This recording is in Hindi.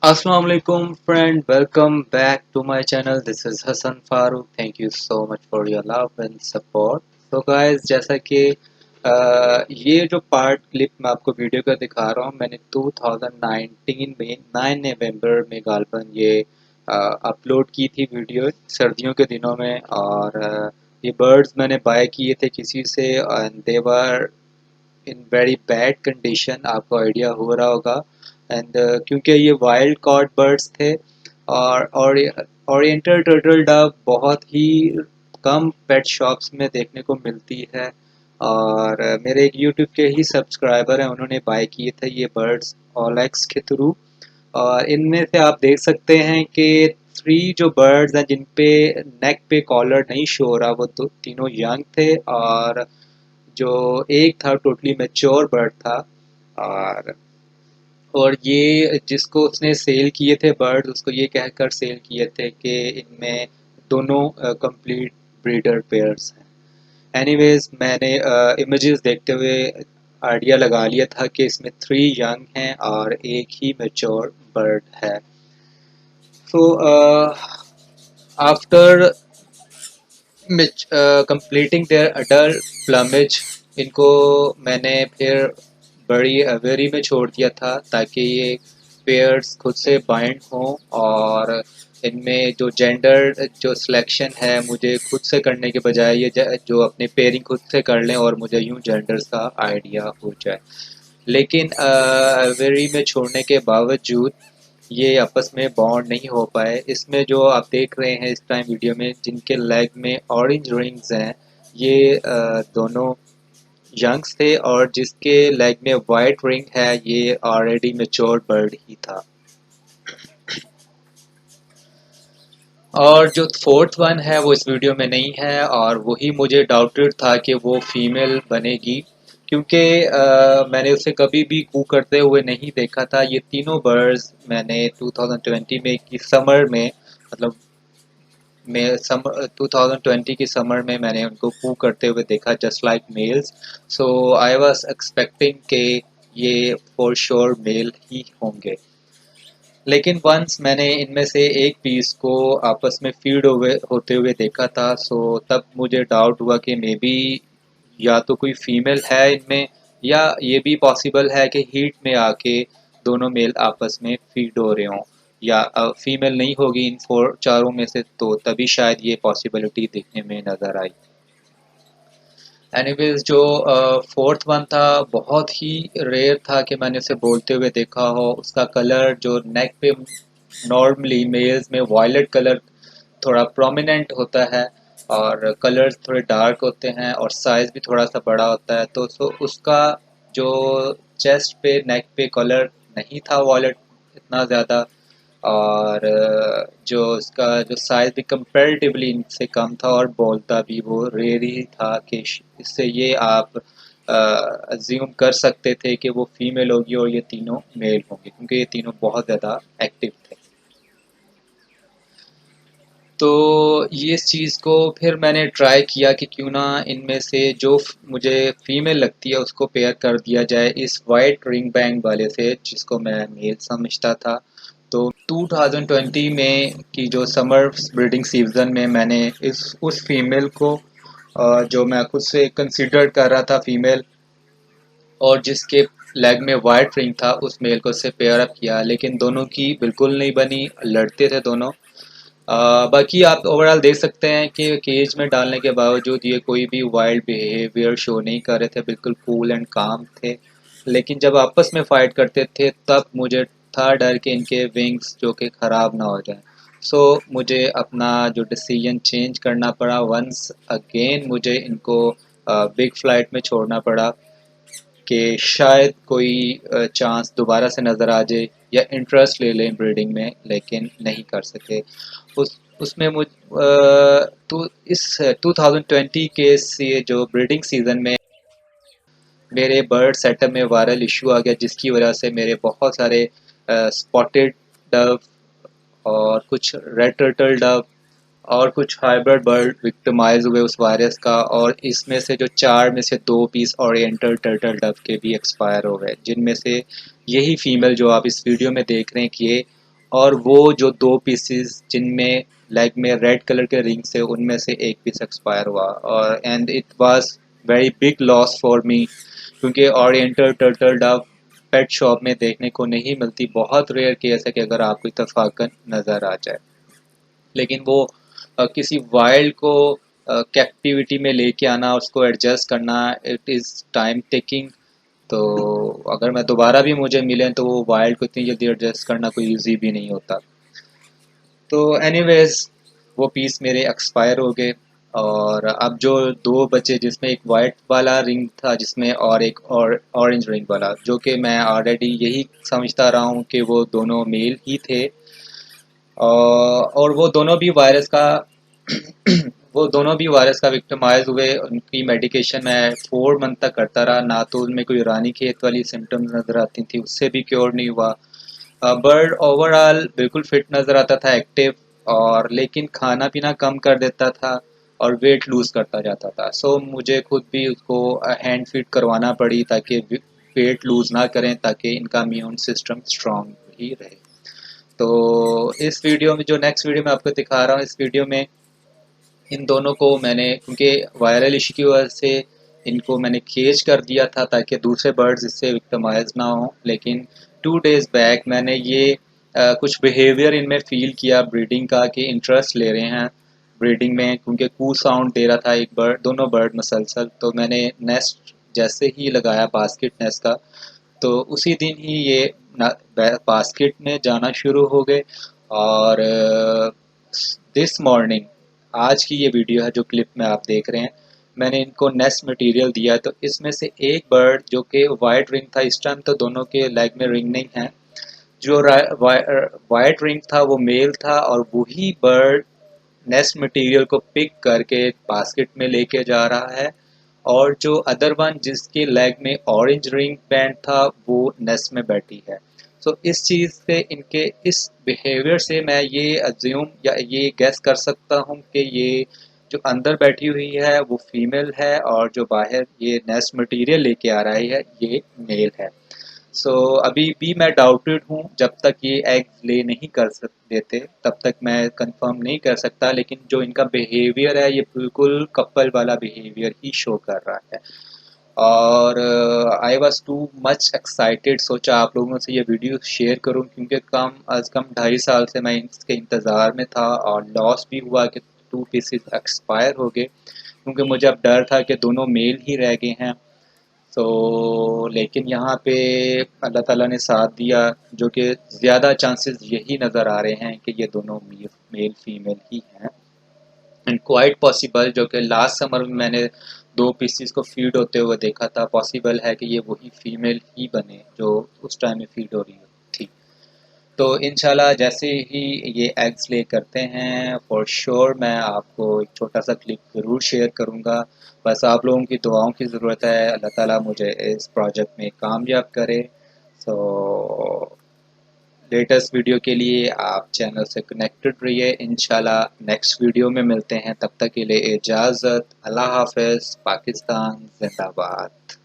Assalamu alaikum friend, welcome back to my channel. This is Hassan Farooq. Thank you so much for your love and support. So guys, जैसा कि ये जो पार्ट क्लिप मैं आपको वीडियो का दिखा रहा हूँ, मैंने 2019 में 9 नवंबर में गालबन ये अपलोड की थी वीडियो सर्दियों के दिनों में। और ये बर्ड्स मैंने बाय किए थे किसी से and they were in very bad condition, आपको आइडिया हो रहा होगा। एंड क्योंकि ये वाइल्ड कॉट बर्ड्स थे और ओरिएंटल टर्टल डव बहुत ही कम पेट शॉप्स में देखने को मिलती है। और मेरे एक यूट्यूब के ही सब्सक्राइबर हैं, उन्होंने बाय किए थे ये बर्ड्स OLX के थ्रू। और इनमें से आप देख सकते हैं कि 3 जो बर्ड्स हैं जिन पे नेक पे कॉलर नहीं शो हो रहा, वो तीनों यंग थे। और जो एक था टोटली मैच्योर बर्ड था। और ये जिसको उसने सेल किए थे बर्ड, उसको ये कहकर सेल किए थे कि इनमें दोनों कंप्लीट ब्रीडर पेयर्स हैं। एनीवेज मैंने इमेजेस देखते हुए आइडिया लगा लिया था कि इसमें 3 यंग हैं और एक ही मैच्योर बर्ड है। So after completing their adult plumage, इनको मैंने फिर बड़ी अवेरी में छोड़ दिया था ताकि ये पेयर्स खुद से बाइंड हों। और इनमें जो जेंडर जो सिलेक्शन है मुझे खुद से करने के बजाय ये जो अपने पेयरिंग खुद से कर लें और मुझे यूं जेंडर्स का आइडिया हो जाए। लेकिन अवेरी में छोड़ने के बावजूद ये आपस में बॉन्ड नहीं हो पाए। इसमें जो आप देख रहे हैं इस टाइम वीडियो में जिनके लेग में ऑरेंज रिंग्स हैं, ये दोनों यंग्स थे। और जिसके लेग में वाइट रिंग है ये ऑलरेडी मैच्योर बर्ड ही था। और जो फोर्थ वन है वो इस वीडियो में नहीं है और वही मुझे डाउटेड था कि वो फीमेल बनेगी, क्योंकि मैंने उसे कभी भी कू करते हुए नहीं देखा था। ये तीनों बर्ड्स मैंने 2020 में की समर में, मतलब मैं समर 2020 की समर में मैंने उनको कू करते हुए देखा just like males. So I was expecting कि ये फॉर श्योर मेल ही होंगे। लेकिन वंस मैंने इनमें से एक पीस को आपस में फीड होते हुए देखा था, सो तब मुझे डाउट हुआ कि मे बी या तो कोई फीमेल है इनमें, या ये भी पॉसिबल है कि हीट में आके दोनों मेल आपस में फीड हो रहे हों। या फीमेल नहीं होगी इन फोर चारों में से, तो तभी शायद ये पॉसिबिलिटी देखने में नज़र आई। एनीवेज जो फोर्थ वन था बहुत ही रेयर था कि मैंने उसे बोलते हुए देखा हो। उसका कलर जो नेक पे नॉर्मली मेल्स में वायलेट कलर थोड़ा प्रोमिनेंट होता है और कलर्स थोड़े डार्क होते हैं और साइज़ भी थोड़ा सा बड़ा होता है। तो उसका जो चेस्ट पे नेक पे कलर नहीं था वॉलेट इतना ज़्यादा। और जो उसका जो साइज़ भी कंपैरेटिवली इनसे कम था और बोलता भी वो रेयर ही था कि इससे ये आप अज्यूम कर सकते थे कि वो फीमेल होगी और ये तीनों मेल होंगे, क्योंकि ये तीनों बहुत ज़्यादा एक्टिव थे। तो ये इस चीज़ को फिर मैंने ट्राई किया कि क्यों ना इनमें से जो मुझे फीमेल लगती है उसको पेयर कर दिया जाए इस वाइट रिंग बैंड वाले से जिसको मैं मेल समझता था। तो 2020 में की जो समर ब्रीडिंग सीजन में मैंने इस उस फीमेल को जो मैं खुद से कंसिडर कर रहा था फीमेल और जिसके लेग में वाइट रिंग था, उस मेल को उससे पेयर अप किया, लेकिन दोनों की बिल्कुल नहीं बनी, लड़ते थे दोनों। बाकी आप ओवरऑल देख सकते हैं कि केज में डालने के बावजूद ये कोई भी वाइल्ड बिहेवियर शो नहीं कर रहे थे, बिल्कुल कूल एंड काम थे। लेकिन जब आपस में फाइट करते थे तब मुझे था डर कि इनके विंग्स जो कि ख़राब ना हो जाएं। सो मुझे अपना जो डिसीजन चेंज करना पड़ा। वंस अगेन मुझे इनको बिग फ्लाइट में छोड़ना पड़ा कि शायद कोई चांस दोबारा से नज़र आ जाए या इंटरेस्ट ले लें ब्रीडिंग में, लेकिन नहीं कर सके। उसमें तो इस 2020 के से जो ब्रीडिंग सीज़न में मेरे बर्ड सेटअप में वायरल इशू आ गया, जिसकी वजह से मेरे बहुत सारे स्पॉटेड डव और कुछ रेड टर्टल डव और कुछ हाइब्रिड बर्ड विक्टिमाइज हुए उस वायरस का। और इसमें से जो 4 में से 2 पीस ओरिएंटल टर्टल डव के भी एक्सपायर हो गए, जिनमें से यही फीमेल जो आप इस वीडियो में देख रहे हैं कि ये और वो जो 2 पीसेस जिनमें लेग में रेड कलर के रिंग्स थे उनमें से एक पीस एक्सपायर हुआ, और and it was very big loss for me, क्योंकि oriental turtle dove pet shop में देखने को नहीं मिलती। बहुत रेयर केस है कि अगर आपको इत्तफाकन नज़र आ जाए, लेकिन वो किसी वाइल्ड को कैप्टिविटी में लेके आना, उसको एडजस्ट करना, इट इज़ टाइम टेकिंग। तो अगर मैं दोबारा भी मुझे मिले तो वो वाइल्ड को इतनी जल्दी एडजस्ट करना कोई इजी भी नहीं होता। तो एनीवेज वो पीस मेरे एक्सपायर हो गए, और अब जो दो बचे जिसमें एक वाइट वाला रिंग था जिसमें और एक और ऑरेंज रिंग वाला, जो कि मैं ऑलरेडी यही समझता रहा हूँ कि वो दोनों मेल ही थे। और वो दोनों भी वायरस का वो दोनों भी वायरस का विक्टिमाइज हुए। उनकी मेडिकेशन मैं 4 मंथ तक करता रहा, ना तो उनमें कोई रानी खेत वाली सिम्टम्स नज़र आती थी, उससे भी क्योर नहीं हुआ। बर्ड ओवरऑल बिल्कुल फिट नज़र आता था, एक्टिव, और लेकिन खाना पीना कम कर देता था और वेट लूज़ करता जाता था। सो मुझे खुद भी उसको हैंड फीड करवाना पड़ी ताकि वेट लूज़ ना करें, ताकि इनका इम्यून सिस्टम स्ट्रांग ही रहे। तो इस वीडियो में, जो नेक्स्ट वीडियो मैं आपको दिखा रहा हूँ, इस वीडियो में इन दोनों को मैंने, क्योंकि वायरल इशू की वजह से इनको मैंने केज कर दिया था ताकि दूसरे बर्ड्स इससे विक्टिमाइज ना हो, लेकिन 2 डेज़ बैक मैंने ये कुछ बिहेवियर इनमें फ़ील किया ब्रीडिंग का, कि इंटरेस्ट ले रहे हैं ब्रीडिंग में, क्योंकि कू साउंड दे रहा था एक बर्ड, दोनों बर्ड मसलसल। तो मैंने नेस्ट जैसे ही लगाया बास्केट नेस्ट का, तो उसी दिन ही ये बास्केट में जाना शुरू हो गए। और दिस मॉर्निंग, आज की ये वीडियो है जो क्लिप में आप देख रहे हैं, मैंने इनको नेस्ट मटेरियल दिया, तो इसमें से एक बर्ड जो कि वाइट रिंग था, इस टाइम तो दोनों के लेग में रिंग नहीं है, जो वाइट रिंग था वो मेल था, और वही बर्ड नेस्ट मटेरियल को पिक करके बास्केट में लेके जा रहा है। और जो अदर वन जिसके लेग में ऑरेंज रिंग बैंड था वो नेस्ट में बैठी है। सो इस चीज़ से, इनके इस बिहेवियर से मैं ये अज्यूम या ये गैस कर सकता हूँ कि ये जो अंदर बैठी हुई है वो फीमेल है, और जो बाहर ये नेस्ट मटेरियल लेके आ रही है ये मेल है। सो अभी भी मैं डाउटेड हूँ, जब तक ये एग ले नहीं कर सक देते तब तक मैं कंफर्म नहीं कर सकता, लेकिन जो इनका बिहेवियर है ये बिल्कुल कपल वाला बिहेवियर ही शो कर रहा है। और I was too much excited, सोचा आप लोगों से ये वीडियो शेयर करूं, क्योंकि कम अज़ कम 2.5 साल से मैं इसके इंतज़ार में था, और लॉस भी हुआ कि 2 पीसेस एक्सपायर हो गए, क्योंकि मुझे अब डर था कि दोनों मेल ही रह गए हैं। तो लेकिन यहाँ पे अल्लाह ताला ने साथ दिया, जो कि ज़्यादा चांसेस यही नज़र आ रहे हैं कि ये दोनों मेल फीमेल ही हैं। एंड क्वाइट पॉसिबल, जो कि लास्ट समर में मैंने 2 पीसीस को फीड होते हुए देखा था, पॉसिबल है कि ये वही फीमेल ही बने जो उस टाइम में फीड हो रही थी। तो इंशाल्लाह जैसे ही ये एग्स ले करते हैं, फॉर श्योर मैं आपको एक छोटा सा क्लिप ज़रूर शेयर करूँगा। बस आप लोगों की दुआओं की ज़रूरत है, अल्लाह ताला मुझे इस प्रोजेक्ट में कामयाब करे। सो लेटेस्ट वीडियो के लिए आप चैनल से कनेक्टेड रहिए। इंशाल्लाह नेक्स्ट वीडियो में मिलते हैं, तब तक के लिए इजाज़त। अल्लाह हाफ़िज़। पाकिस्तान जिंदाबाद।